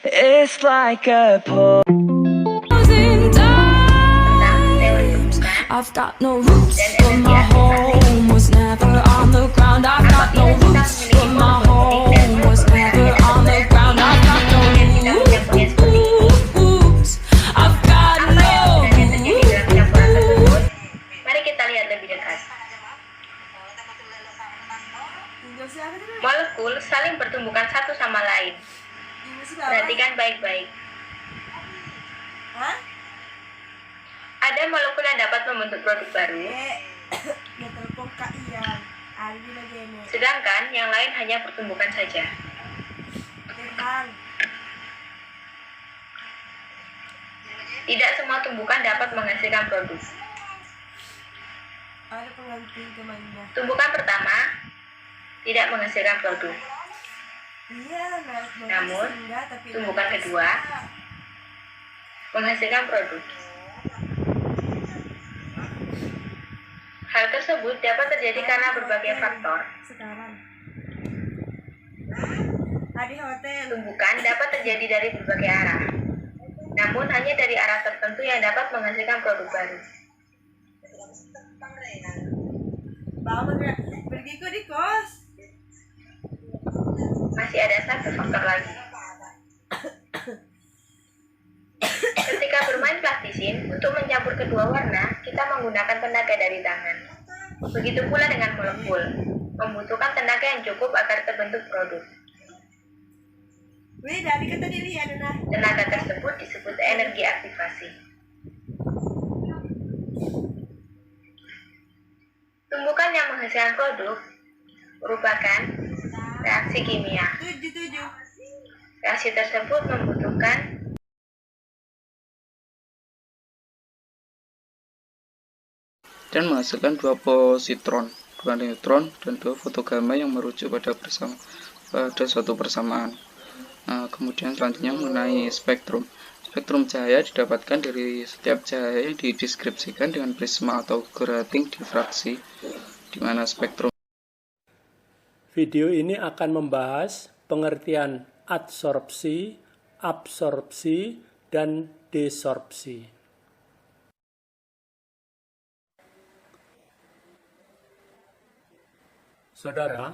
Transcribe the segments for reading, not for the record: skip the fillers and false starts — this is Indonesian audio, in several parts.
It's like a I've got no roots, but my home was never on the ground. I've got no roots, but my home was never on the ground. I've got no roots. I've got no roots. Mari kita lihat lebih dekat. Molekul saling bertumbukan satu sama lain. Perhatikan baik-baik. Ada molekul yang dapat membentuk produk baru, sedangkan yang lain hanya pertumbukan saja. Tidak semua tumbukan dapat menghasilkan produk. Tumbukan pertama tidak menghasilkan produk. Namun, tumbukan kedua menghasilkan produk. Hal tersebut dapat terjadi karena berbagai faktor. Tumbukan dapat terjadi dari berbagai arah, namun hanya dari arah tertentu yang dapat menghasilkan produk baru. Masih ada satu faktor lagi. Ketika bermain plastisin, untuk mencampur kedua warna, kita menggunakan tenaga dari tangan. Begitu pula dengan molekul, membutuhkan tenaga yang cukup agar terbentuk produk. Tenaga tersebut disebut energi aktivasi. Tumbukan yang menghasilkan produk merupakan reaksi kimia. Reaksi tersebut membutuhkan dan menghasilkan 2 positron, 2 neutron, dan 2 fotogama yang merujuk pada suatu persamaan. Kemudian selanjutnya mengenai spektrum. Spektrum cahaya didapatkan dari setiap cahaya yang dideskripsikan dengan prisma atau grating difraksi, di mana spektrum. Video ini akan membahas pengertian adsorpsi, absorpsi, dan desorpsi. Saudara,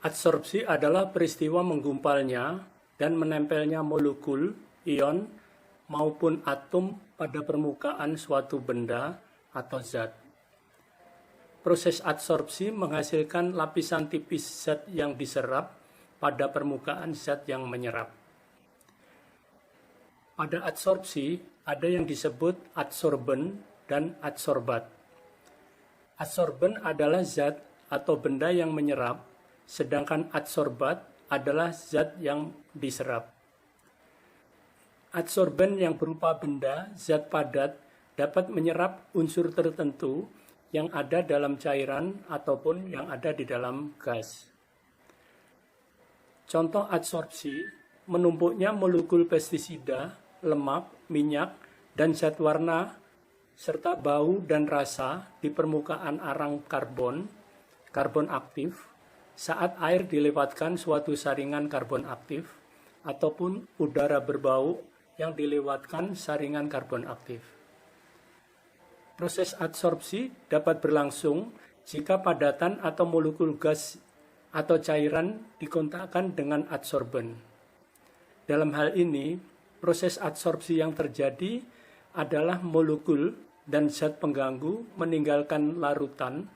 adsorpsi adalah peristiwa menggumpalnya dan menempelnya molekul, ion, maupun atom pada permukaan suatu benda atau zat. Proses adsorpsi menghasilkan lapisan tipis zat yang diserap pada permukaan zat yang menyerap. Pada adsorpsi, ada yang disebut adsorben dan adsorbat. Adsorben adalah zat atau benda yang menyerap, sedangkan adsorbat adalah zat yang diserap. Adsorben yang berupa benda, zat padat, dapat menyerap unsur tertentu yang ada dalam cairan ataupun yang ada di dalam gas. Contoh adsorpsi, menumpuknya molekul pestisida, lemak, minyak, dan zat warna, serta bau dan rasa di permukaan arang karbon aktif, saat air dilewatkan suatu saringan karbon aktif, ataupun udara berbau yang dilewatkan saringan karbon aktif. Proses adsorpsi dapat berlangsung jika padatan atau molekul gas atau cairan dikontakkan dengan adsorben. Dalam hal ini, proses adsorpsi yang terjadi adalah molekul dan zat pengganggu meninggalkan larutan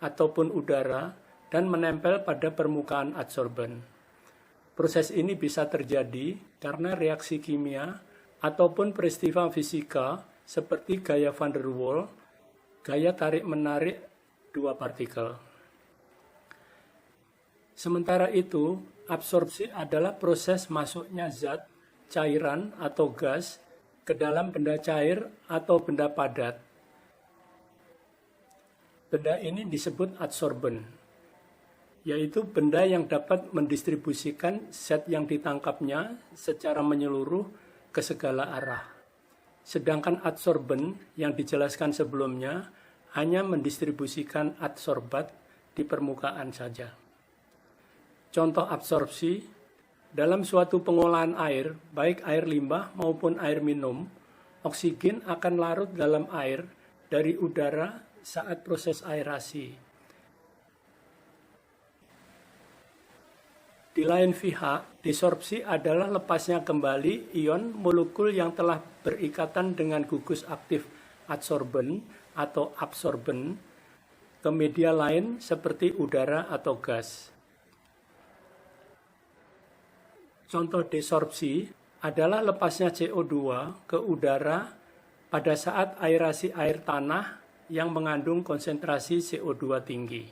ataupun udara dan menempel pada permukaan adsorben. Proses ini bisa terjadi karena reaksi kimia ataupun peristiwa fisika seperti gaya van der Waals, gaya tarik-menarik dua partikel. Sementara itu, absorpsi adalah proses masuknya zat, cairan atau gas ke dalam benda cair atau benda padat. Benda ini disebut adsorben, yaitu benda yang dapat mendistribusikan zat yang ditangkapnya secara menyeluruh ke segala arah. Sedangkan adsorben yang dijelaskan sebelumnya hanya mendistribusikan adsorbat di permukaan saja. Contoh absorpsi, dalam suatu pengolahan air, baik air limbah maupun air minum, oksigen akan larut dalam air dari udara saat proses aerasi. Di lain pihak, desorpsi adalah lepasnya kembali ion molekul yang telah berikatan dengan gugus aktif adsorben atau absorben ke media lain seperti udara atau gas. Contoh desorpsi adalah lepasnya CO2 ke udara pada saat aerasi air tanah yang mengandung konsentrasi CO2 tinggi.